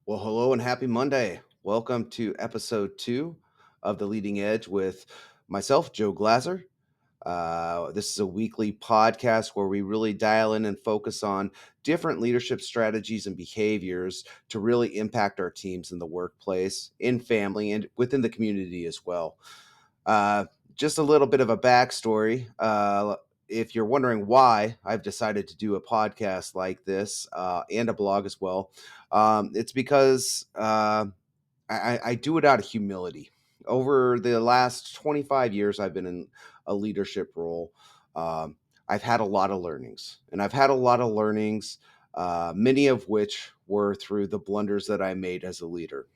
Well, hello and happy Monday. Welcome to episode 2 of The Leading Edge with myself, Joe Glazer. This is a weekly podcast where we really dial in and focus on different leadership strategies and behaviors to really impact our teams in the workplace, in family, and within the community as well. Uh, just a little bit of a backstory. If you're wondering why I've decided to do a podcast like this and a blog as well, it's because I do it out of humility. Over the last 25 years, I've been in a leadership role. Um, I've had a lot of learnings, and I've had a lot of learnings, many of which were through the blunders that I made as a leader.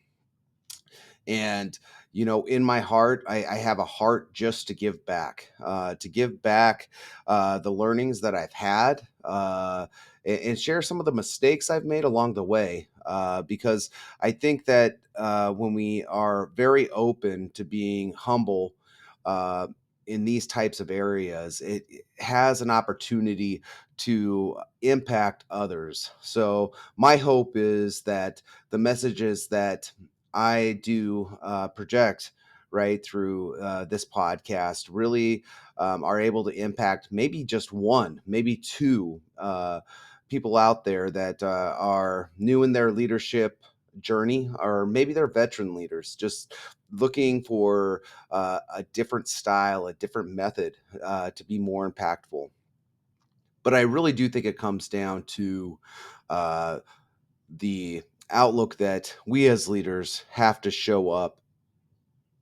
And in my heart, I have a heart just to give back the learnings that I've had, and share some of the mistakes I've made along the way, because I think that when we are very open to being humble uh, in these types of areas, it has an opportunity to impact others. So my hope is that the messages that I do project right through this podcast really are able to impact maybe just one, maybe two people out there that are new in their leadership journey, or maybe they're veteran leaders just looking for a different style, a different method to be more impactful. But I really do think it comes down to uh, the outlook that we as leaders have to show up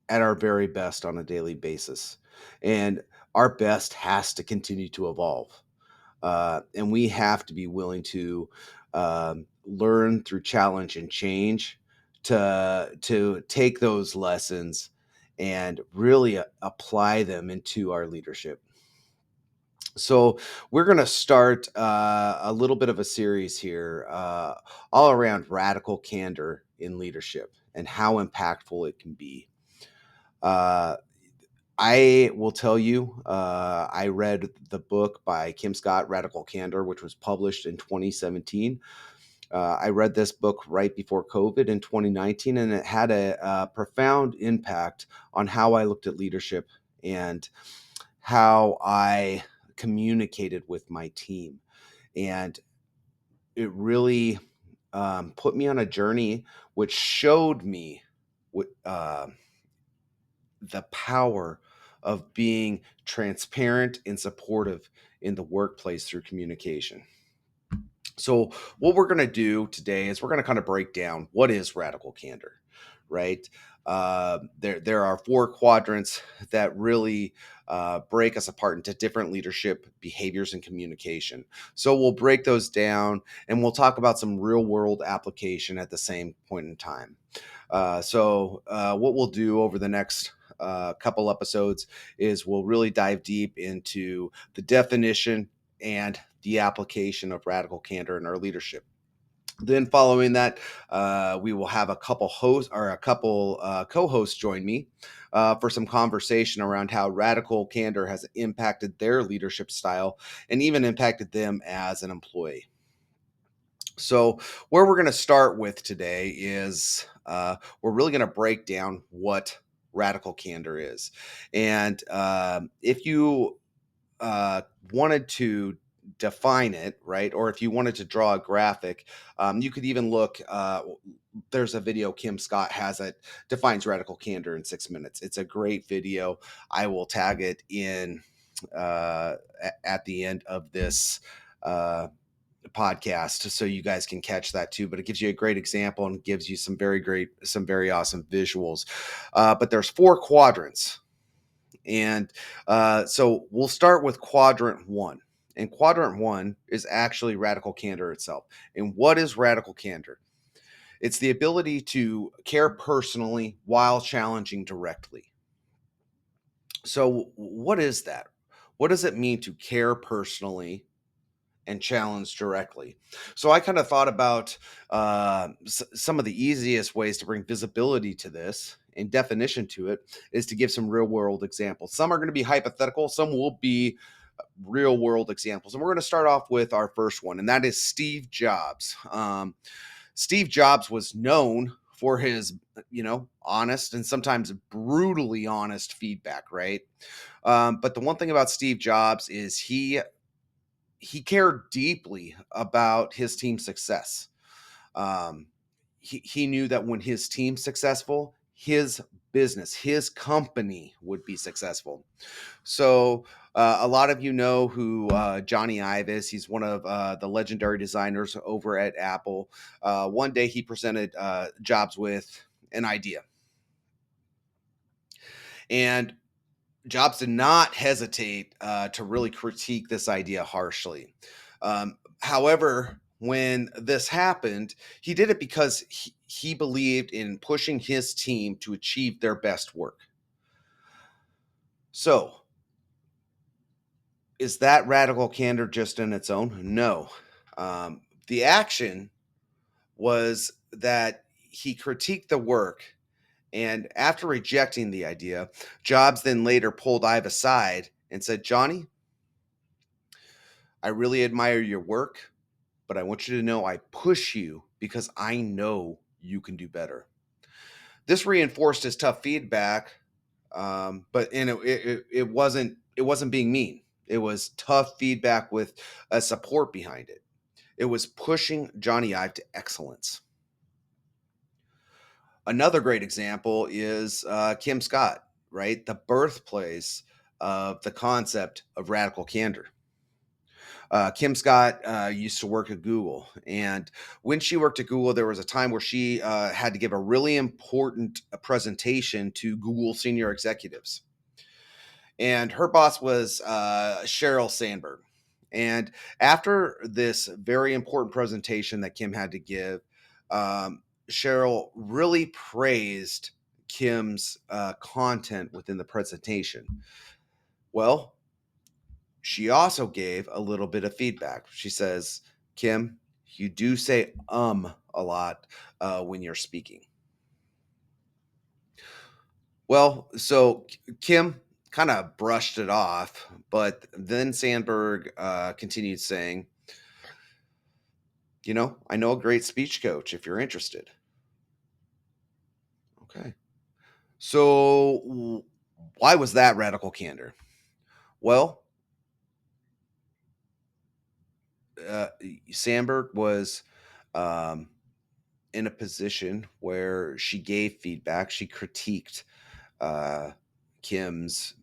at our very best on a daily basis. And our best has to continue to evolve. And we have to be willing to learn through challenge and change to take those lessons and really apply them into our leadership. So we're going to start a little bit of a series here, all around radical candor in leadership and how impactful it can be. Uh, I will tell you, I read the book by Kim Scott, Radical Candor, which was published in 2017. I read this book right before COVID in 2019, and it had a profound impact on how I looked at leadership and how I communicated with my team. And it really put me on a journey which showed me what, the power of being transparent and supportive in the workplace through communication. So, what we're going to do today is we're going to kind of break down what is radical candor, right? There are four quadrants that really break us apart into different leadership behaviors and communication. So we'll break those down and we'll talk about some real world application at the same point in time. What we'll do over the next couple episodes is we'll really dive deep into the definition and the application of radical candor in our leadership. Then, following that, we will have a couple hosts or a couple co-hosts join me for some conversation around how radical candor has impacted their leadership style and even impacted them as an employee. So, where we're going to start with today is we're really going to break down what radical candor is. And if you uh, wanted to define it, right, or if you wanted to draw a graphic, you could even look. There's a video Kim Scott has that defines radical candor in 6 minutes. It's a great video. I will tag it in at the end of this uh, podcast so you guys can catch that too. But it gives you a great example and gives you some very awesome visuals. But there's four quadrants, and so we'll start with quadrant one. And quadrant one is actually radical candor itself. And what is radical candor? It's the ability to care personally while challenging directly. So, what is that? What does it mean to care personally and challenge directly? So, I kind of thought about some of the easiest ways to bring visibility to this and definition to it is to give some real world examples. Some are going to be hypothetical, some will be real world examples. And we're going to start off with our first one, and that is Steve Jobs. Steve Jobs was known for his, honest and sometimes brutally honest feedback, right? But the one thing about Steve Jobs is he cared deeply about his team's success. Um, he knew that when his team's successful, his business, his company would be successful. So a lot of you know who Johnny Ive is. He's one of the legendary designers over at Apple. One day he presented Jobs with an idea, and Jobs did not hesitate to really critique this idea harshly. However, when this happened, he did it because he believed in pushing his team to achieve their best work. So, is that radical candor just in its own? No. The action was that he critiqued the work, and after rejecting the idea, Jobs then later pulled Ive aside and said, Johnny, I really admire your work, but I want you to know I push you because I know you can do better. This reinforced his tough feedback, but it wasn't being mean. It was tough feedback with a support behind it. It was pushing Johnny Ive to excellence. Another great example is Kim Scott, right? The birthplace of the concept of radical candor. Kim Scott used to work at Google. And when she worked at Google, there was a time where she had to give a really important presentation to Google senior executives. And her boss was Sheryl Sandberg. And after this very important presentation that Kim had to give, Cheryl really praised Kim's content within the presentation. Well, she also gave a little bit of feedback. She says, Kim, you do say a lot when you're speaking. Well, so Kim kind of brushed it off, but then Sandberg continued saying, I know a great speech coach if you're interested. Okay. So why was that radical candor? Well, uh, Sandberg was um, in a position where she gave feedback. She critiqued uh, Kim's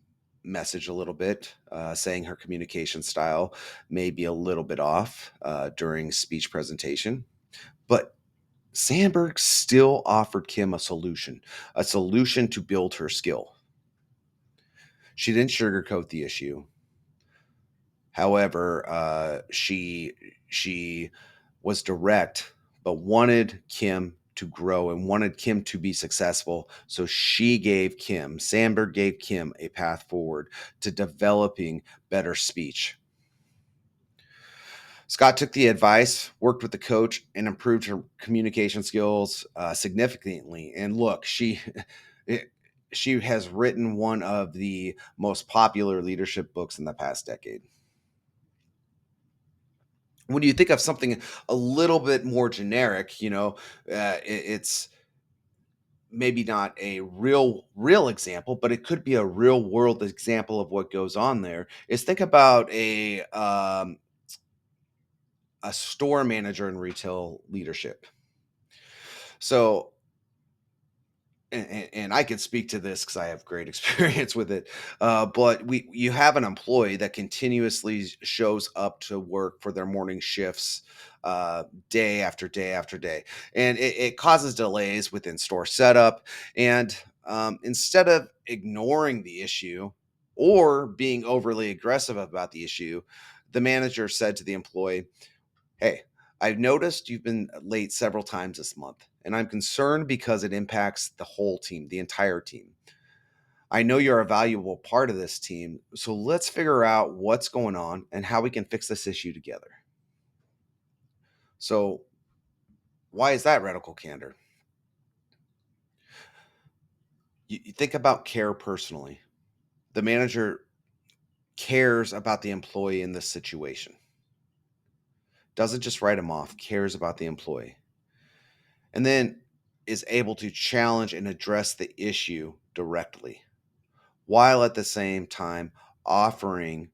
message a little bit, saying her communication style may be a little bit off during speech presentation. But Sandberg still offered Kim a solution to build her skill. She didn't sugarcoat the issue. However, she was direct, but wanted Kim to grow and wanted Kim to be successful. So Sandberg gave Kim a path forward to developing better speech. Scott took the advice, worked with the coach, and improved her communication skills significantly. And look, she has written one of the most popular leadership books in the past decade. When you think of something a little bit more generic, it's maybe not a real example, but it could be a real world example of what goes on there. Is think about a store manager in retail leadership. So and I can speak to this because I have great experience with it. But you have an employee that continuously shows up to work for their morning shifts, day after day after day, and it causes delays within store setup. And instead of ignoring the issue or being overly aggressive about the issue, the manager said to the employee, Hey, I've noticed you've been late several times this month, and I'm concerned because it impacts the whole team, the entire team. I know you're a valuable part of this team, so let's figure out what's going on and how we can fix this issue together. So, why is that radical candor? You think about care personally. The manager cares about the employee in this situation, doesn't just write him off, cares about the employee. and then is able to challenge and address the issue directly, while at the same time offering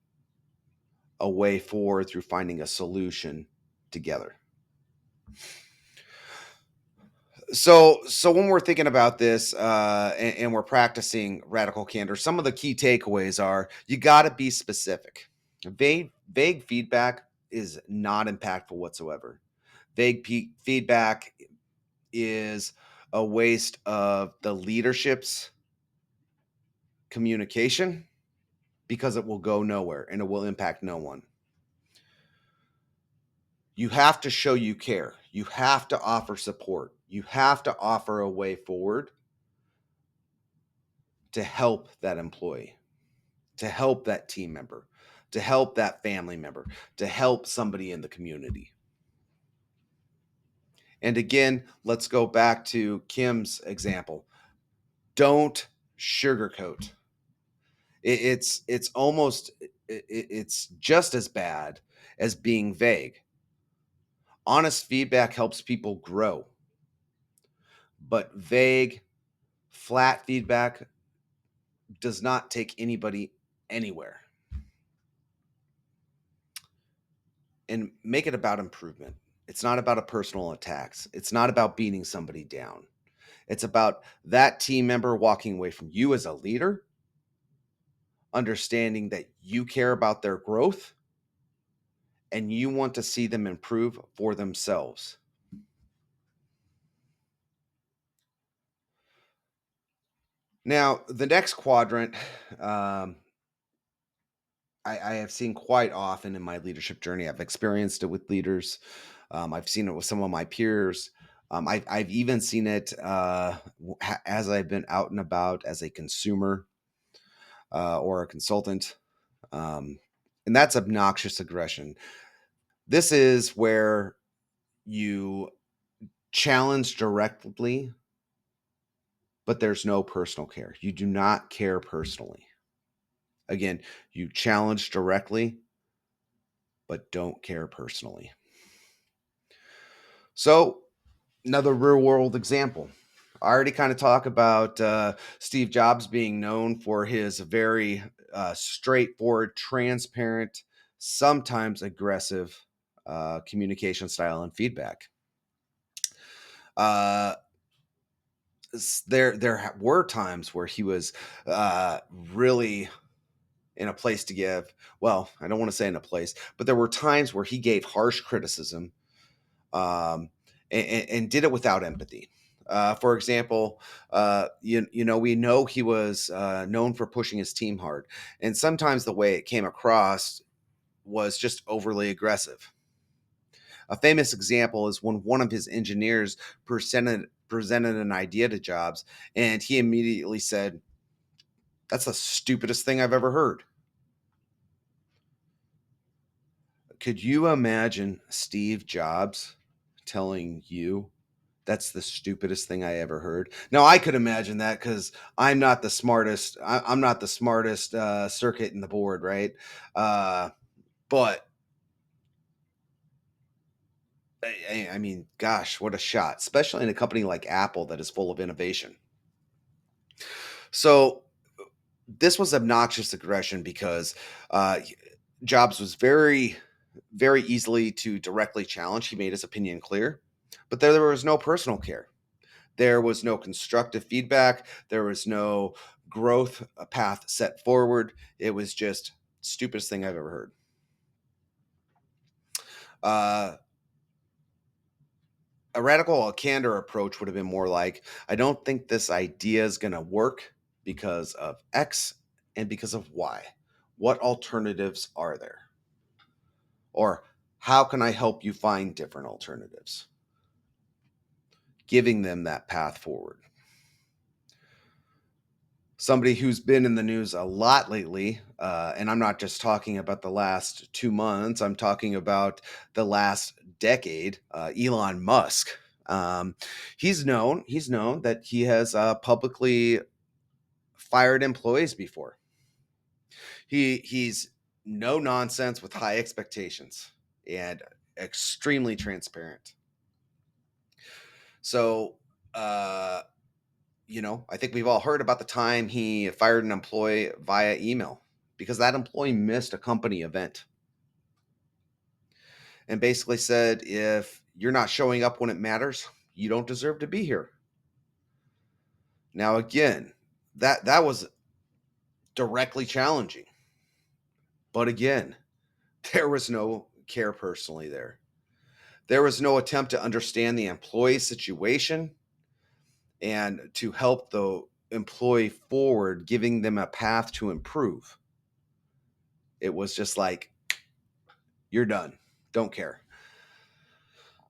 a way forward through finding a solution together. So when we're thinking about this and we're practicing radical candor, some of the key takeaways are you got to be specific. Vague feedback is not impactful whatsoever. Feedback is a waste of the leadership's communication because it will go nowhere and it will impact no one. You have to show you care. You have to offer support. You have to offer a way forward to help that employee, to help that team member, to help that family member, to help somebody in the community. And again, let's go back to Kim's example. Don't sugarcoat. It's almost it's just as bad as being vague. Honest feedback helps people grow, but vague, flat feedback does not take anybody anywhere. And make it about improvement. It's not about a personal attacks. It's not about beating somebody down. It's about that team member walking away from you as a leader, understanding that you care about their growth and you want to see them improve for themselves. Now, the next quadrant, I have seen quite often in my leadership journey. I've experienced it with leaders. I've seen it with some of my peers. I've even seen it as I've been out and about as a consumer or a consultant. Um, and that's obnoxious aggression. This is where you challenge directly, but there's no personal care. You do not care personally. Again, you challenge directly, but don't care personally. So, another real world example. I already kind of talk about Steve Jobs being known for his very straightforward, transparent, sometimes aggressive communication style and feedback. Uh, there were times where he was really in a place to give. Well, I don't want to say in a place, but there were times where he gave harsh criticism um, and did it without empathy. For example, we know he was known for pushing his team hard, and sometimes the way it came across was just overly aggressive. A famous example is when one of his engineers presented an idea to Jobs, and he immediately said, "That's the stupidest thing I've ever heard." Could you imagine Steve Jobs telling you that's the stupidest thing I ever heard? Now I could imagine that because I'm not the smartest. I'm not the smartest circuit in the board, right? But I mean, gosh, what a shot! Especially in a company like Apple that is full of innovation. So this was obnoxious aggression because uh, Jobs was very easily to directly challenge. He made his opinion clear, but there was no personal care. There was no constructive feedback. There was no growth path set forward. It was just stupidest thing I've ever heard. Uh, a radical candor approach would have been more like, I don't think this idea is going to work because of X and because of Y. What alternatives are there? Or how can I help you find different alternatives? Giving them that path forward. Somebody who's been in the news a lot lately, and I'm not just talking about the last 2 months, I'm talking about the last decade, Elon Musk. Um, he's known that he has publicly fired employees before. He's no nonsense with high expectations and extremely transparent. So, uh, I think we've all heard about the time he fired an employee via email because that employee missed a company event and basically said, if you're not showing up when it matters, you don't deserve to be here. Now, again, that was directly challenging. But again, there was no care personally there. There was no attempt to understand the employee's situation and to help the employee forward, giving them a path to improve. It was just like, you're done. Don't care.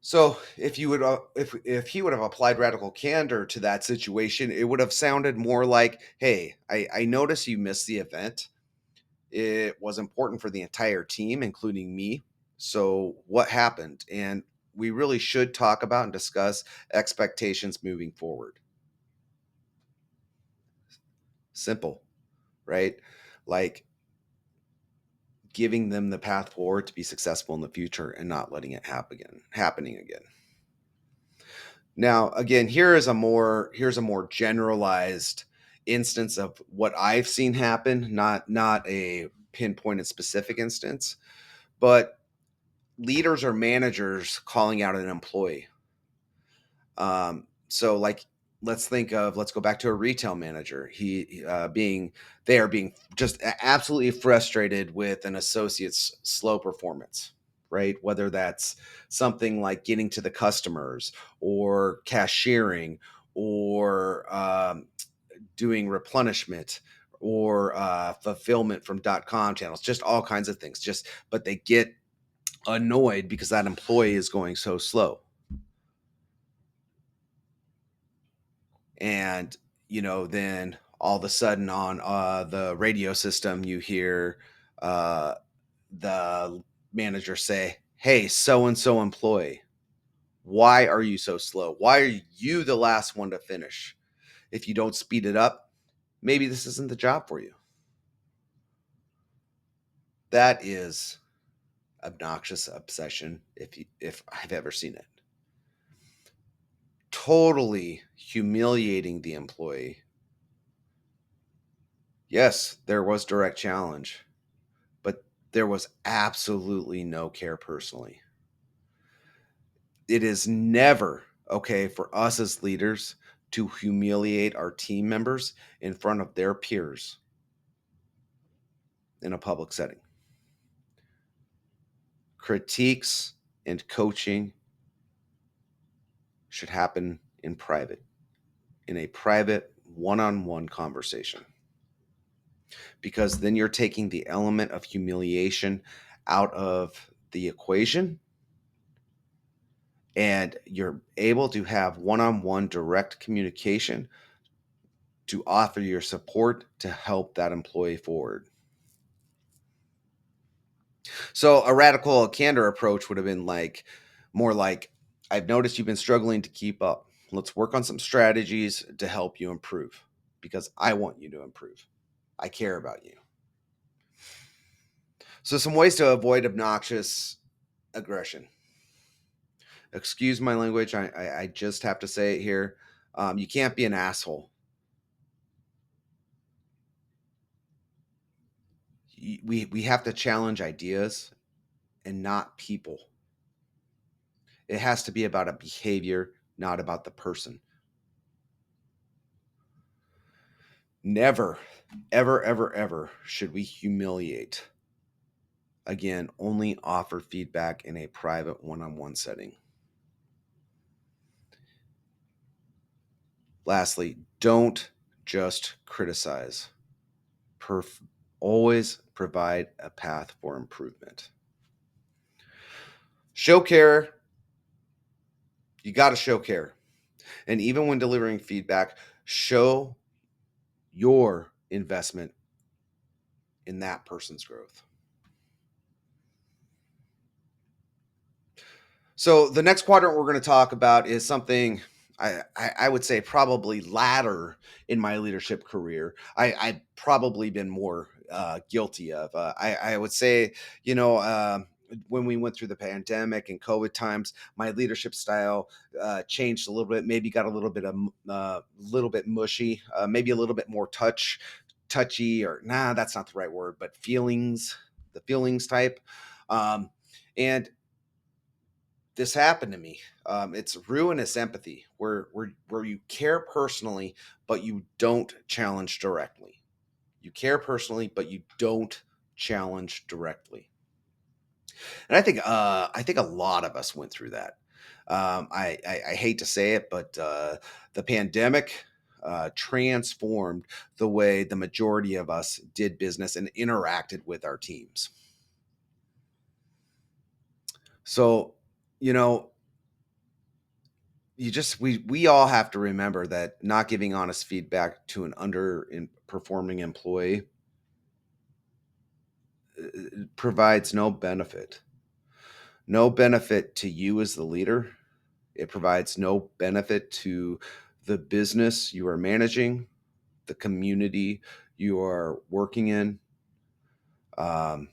So if you would if he would have applied radical candor to that situation, it would have sounded more like, hey, I notice you missed the event. It was important for the entire team, including me. So what happened? And we really should talk about and discuss expectations moving forward. Simple, right? Like giving them the path forward to be successful in the future and not letting it happening again. Now, again, here's a more generalized instance of what I've seen happen, not a pinpointed specific instance, but leaders or managers calling out an employee. So like let's go back to a retail manager. They are being just absolutely frustrated with an associate's slow performance, right? Whether that's something like getting to the customers or cashiering or doing replenishment or fulfillment from .com channels, just all kinds of things. But they get annoyed because that employee is going so slow. And then all of a sudden on the radio system you hear uh, the manager say, hey, so and so employee, why are you so slow? Why are you the last one to finish? If you don't speed it up, maybe this isn't the job for you. That is obnoxious obsession if I've ever seen it. Totally humiliating the employee. Yes, there was direct challenge, but there was absolutely no care personally. It is never okay for us as leaders to humiliate our team members in front of their peers in a public setting. Critiques and coaching should happen in a private one on one conversation, because then you're taking the element of humiliation out of the equation and you're able to have one-on-one direct communication to offer your support to help that employee forward. So a radical candor approach would have been more like, I've noticed you've been struggling to keep up. Let's work on some strategies to help you improve because I want you to improve. I care about you. So some ways to avoid obnoxious aggression. Excuse my language. I just have to say it here. You can't be an asshole. We have to challenge ideas and not people. It has to be about a behavior, not about the person. Never, ever, ever, ever should we humiliate. Again, only offer feedback in a private one on one setting. Lastly, don't just criticize. Perf- Always provide a path for improvement. Show care. You got to show care. And even when delivering feedback, show your investment in that person's growth. So the next quadrant we're going to talk about is something I would say probably latter in my leadership career. I've probably been more guilty of. I would say, when we went through the pandemic and COVID times, my leadership style changed a little bit. Maybe got a little bit mushy, maybe a little bit more touchy, or nah, that's not the right word, but the feelings type. Um, and this happened to me. It's ruinous empathy, where you care personally, but you don't challenge directly. You care personally, but you don't challenge directly. And I think a lot of us went through that. I hate to say it, but the pandemic transformed the way the majority of us did business and interacted with our teams. So, you know, we all have to remember that not giving honest feedback to an performing employee provides no benefit to you as the leader. It provides no benefit to the business you are managing, the community you are working in. Um,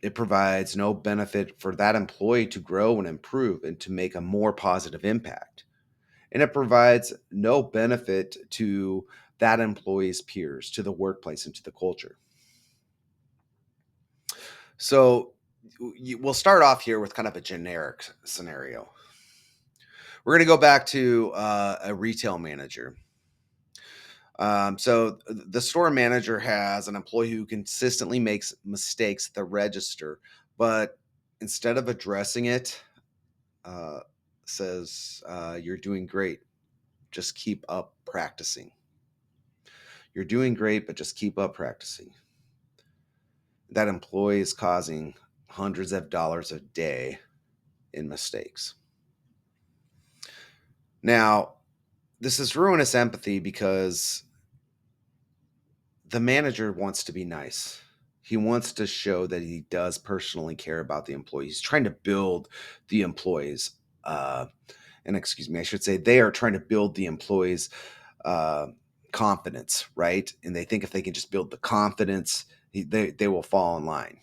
it provides no benefit for that employee to grow and improve and to make a more positive impact. And it provides no benefit to that employee's peers, to the workplace, and to the culture. So we'll start off here with kind of a generic scenario. We're going to go back to a retail manager. So the store manager has an employee who consistently makes mistakes at the register, but instead of addressing it, uh, says, "You're doing great. Just keep up practicing. You're doing great, but just keep up practicing." That employee is causing hundreds of dollars a day in mistakes. Now, this is ruinous empathy because the manager wants to be nice. He wants to show that he does personally care about the employees. He's trying to build the employees. Uh, and excuse me, I should say they are trying to build the employees' uh, confidence, right? And they think if they can just build the confidence, they will fall in line.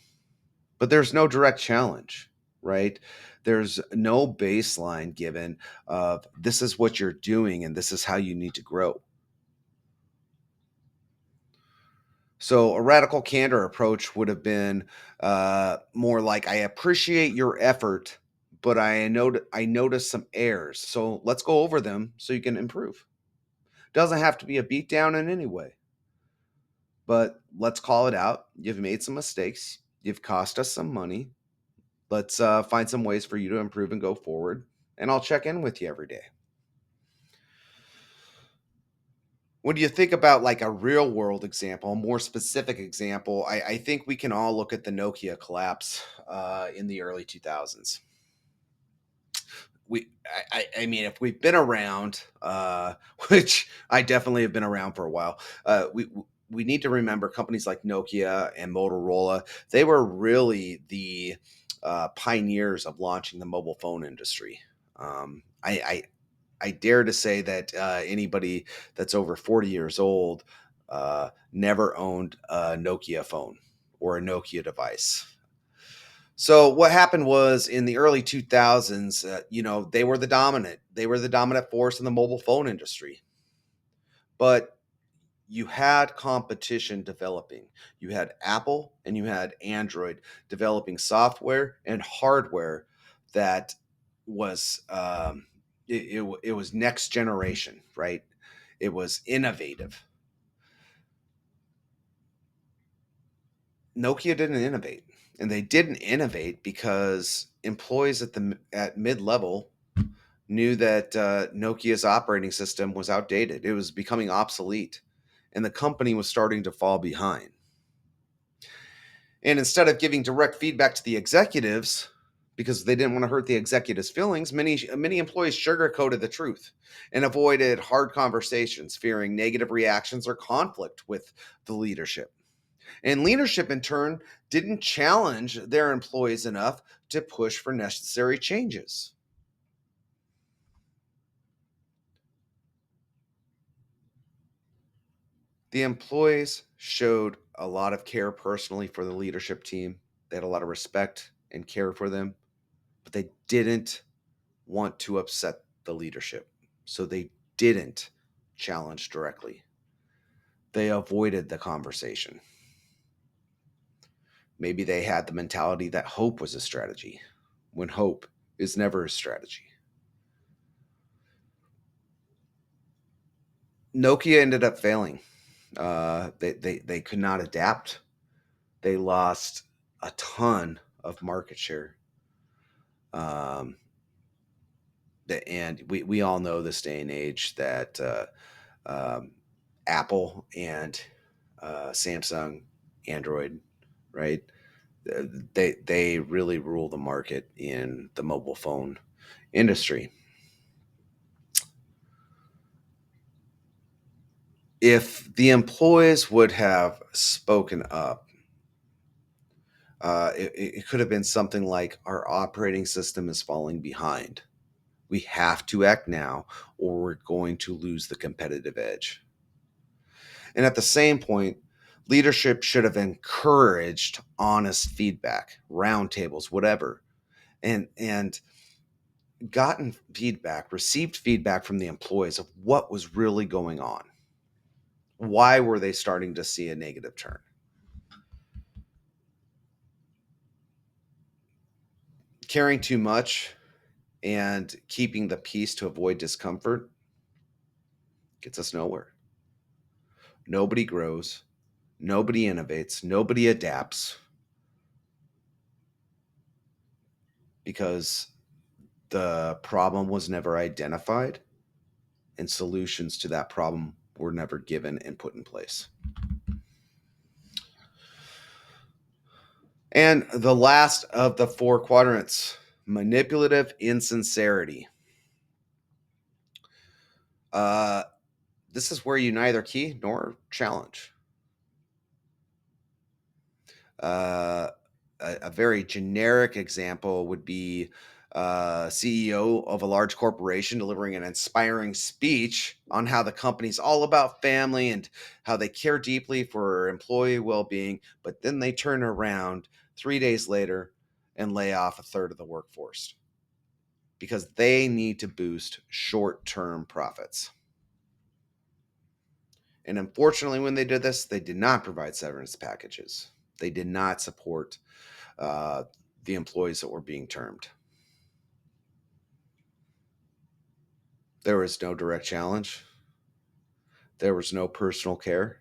But there's no direct challenge, right? There's no baseline given of this is what you're doing and this is how you need to grow. So a radical candor approach would have been more like, I appreciate your effort, but I noticed some errors. So let's go over them so you can improve. Doesn't have to be a beatdown in any way, but let's call it out. You've made some mistakes. You've cost us some money. Let's find some ways for you to improve and go forward. And I'll check in with you every day. When you think about like a real world example, a more specific example, I think we can all look at the Nokia collapse in the early 2000s. I mean, if we've been around, which I definitely have been around for a while, we need to remember companies like Nokia and Motorola. They were really the pioneers of launching the mobile phone industry. I dare to say that anybody that's over 40 years old never owned a Nokia phone or a Nokia device. So what happened was in the early 2000s, they were the dominant force in the mobile phone industry. But you had competition developing. You had Apple and you had Android developing software and hardware that was it was next generation, right? It was innovative. Nokia didn't innovate, and they didn't innovate because employees at mid level knew that Nokia's operating system was outdated. It was becoming obsolete, and the company was starting to fall behind. And instead of giving direct feedback to the executives, because they didn't want to hurt the executives' feelings, many employees sugarcoated the truth and avoided hard conversations, fearing negative reactions or conflict with the leadership. And leadership, in turn, didn't challenge their employees enough to push for necessary changes. The employees showed a lot of care personally for the leadership team. They had a lot of respect and care for them, but they didn't want to upset the leadership. So they didn't challenge directly. They avoided the conversation. Maybe they had the mentality that hope was a strategy, when hope is never a strategy. Nokia ended up failing. They could not adapt. They lost a ton of market share. Um, and we all know this day and age that um, Apple and Samsung, Android, right? They really rule the market in the mobile phone industry. If the employees would have spoken up, it could have been something like, our operating system is falling behind. We have to act now, or we're going to lose the competitive edge. And at the same point, leadership should have encouraged honest feedback, roundtables, whatever, and gotten feedback, received feedback from the employees of what was really going on. Why were they starting to see a negative turn? Caring too much and keeping the peace to avoid discomfort gets us nowhere. Nobody grows, nobody innovates, nobody adapts, because the problem was never identified and solutions to that problem were never given and put in place. And the last of the four quadrants, manipulative insincerity. Uh, this is where you neither key nor challenge. Uh, a very generic example would be CEO of a large corporation delivering an inspiring speech on how the company's all about family and how they care deeply for employee well-being, but then they turn around 3 days later and lay off a third of the workforce because they need to boost short-term profits. And unfortunately, when they did this, they did not provide severance packages. They did not support uh, the employees that were being termed. There was no direct challenge. There was no personal care.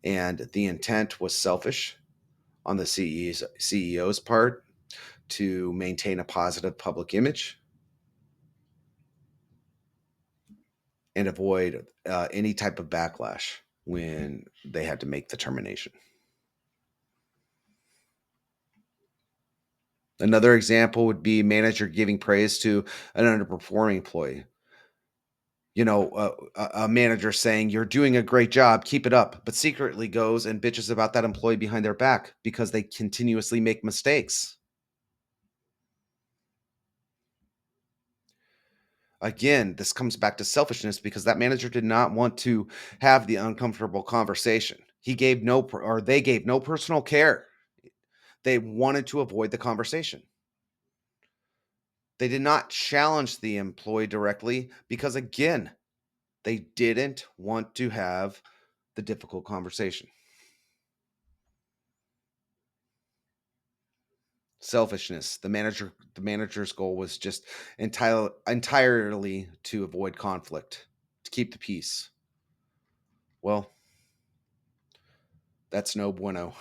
And the intent was selfish on the CEO's part to maintain a positive public image and avoid any type of backlash when they had to make the termination. Another example would be manager giving praise to an underperforming employee. A manager saying, "You're doing a great job, keep it up," but secretly goes and bitches about that employee behind their back because they continuously make mistakes. Again, this comes back to selfishness because that manager did not want to have the uncomfortable conversation. They gave no personal care. They wanted to avoid the conversation. They did not challenge the employee directly because, again, they didn't want to have the difficult conversation. Selfishness. The manager's goal was just entirely to avoid conflict, to keep the peace. Well, that's no bueno.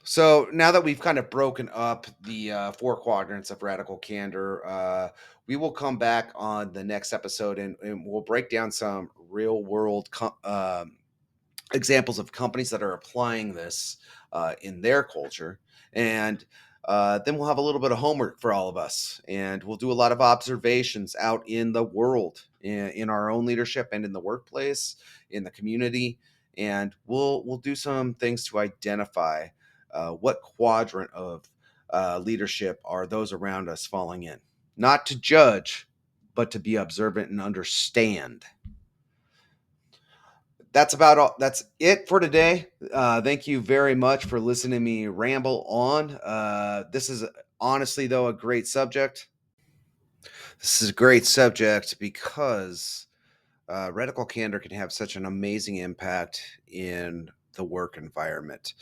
So now that we've kind of broken up the four quadrants of radical candor, we will come back on the next episode and we'll break down some real world examples of companies that are applying this in their culture. And then we'll have a little bit of homework for all of us. And we'll do a lot of observations out in the world, in our own leadership and in the workplace, in the community. And we'll do some things to identify what quadrant of leadership are those around us falling in. Not to judge, but to be observant and understand. That's about all. That's it for today. Thank you very much for listening to me ramble on. This is honestly, though, a great subject. This is a great subject because Radical Candor can have such an amazing impact in the work environment.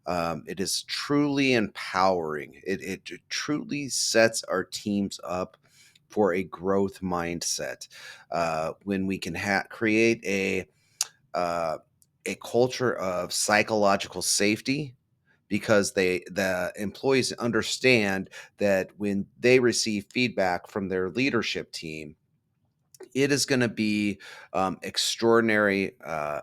It is truly empowering. It truly sets our teams up for a growth mindset when we can create uh, a culture of psychological safety, because the employees understand that when they receive feedback from their leadership team, it is going to be extraordinarily uh,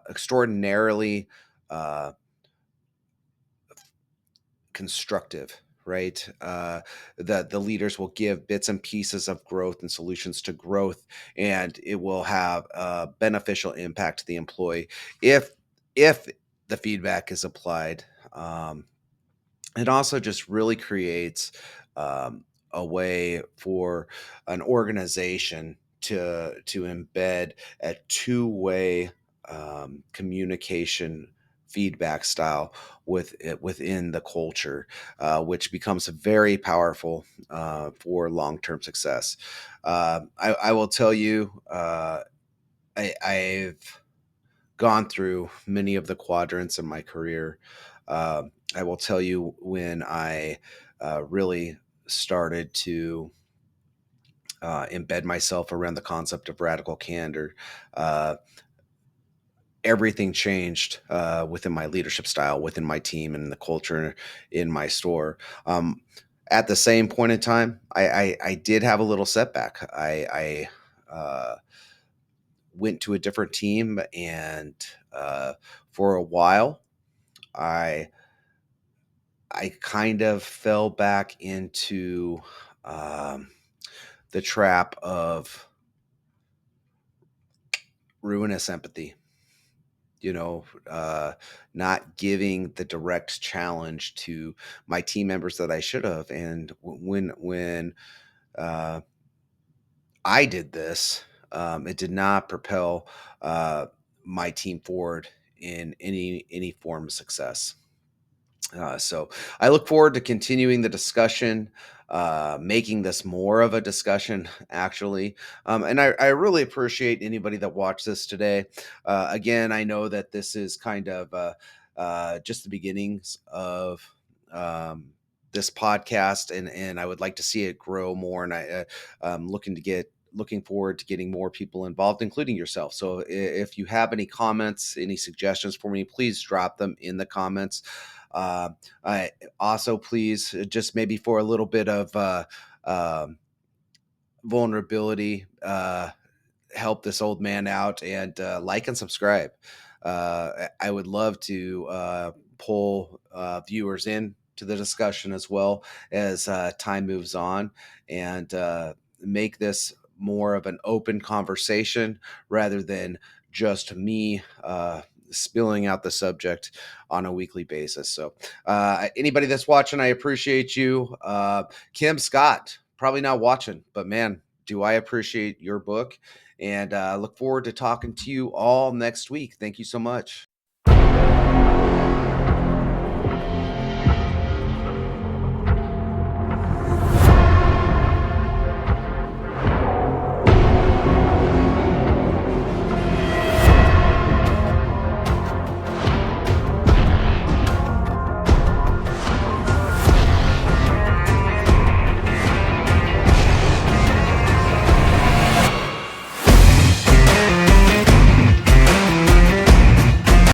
constructive, right? The leaders will give bits and pieces of growth and solutions to growth, and it will have a beneficial impact to the employee if if the feedback is applied. It also just really creates a way for an organization to embed a two-way communication feedback style within the culture, which becomes very powerful for long-term success. I will tell you, I've gone through many of the quadrants in my career. I will tell you, when I really started to embed myself around the concept of radical candor, uh, everything changed within my leadership style, within my team, and the culture in my store. At the same point in time, I did have a little setback. I went to a different team, and for a while, I I kind of fell back into um, the trap of ruinous empathy. You know, not giving the direct challenge to my team members that I should have. And when uh, I did this, it did not propel uh, my team forward in any form of success. So I look forward to continuing the discussion, making this more of a discussion, actually. And I really appreciate anybody that watched this today. Again, I know that this is kind of just the beginnings of um, this podcast, and I would like to see it grow more. And looking forward to getting more people involved, including yourself. So if you have any comments, any suggestions for me, please drop them in the comments. Uh, I also, please, just maybe for a little bit of um vulnerability, help this old man out, and like and subscribe. I would love to pull viewers in to the discussion as well as time moves on, and make this more of an open conversation rather than just me spilling out the subject on a weekly basis. So, anybody that's watching, I appreciate you. Kim Scott, probably not watching, but man, do I appreciate your book, and look forward to talking to you all next week. Thank you so much.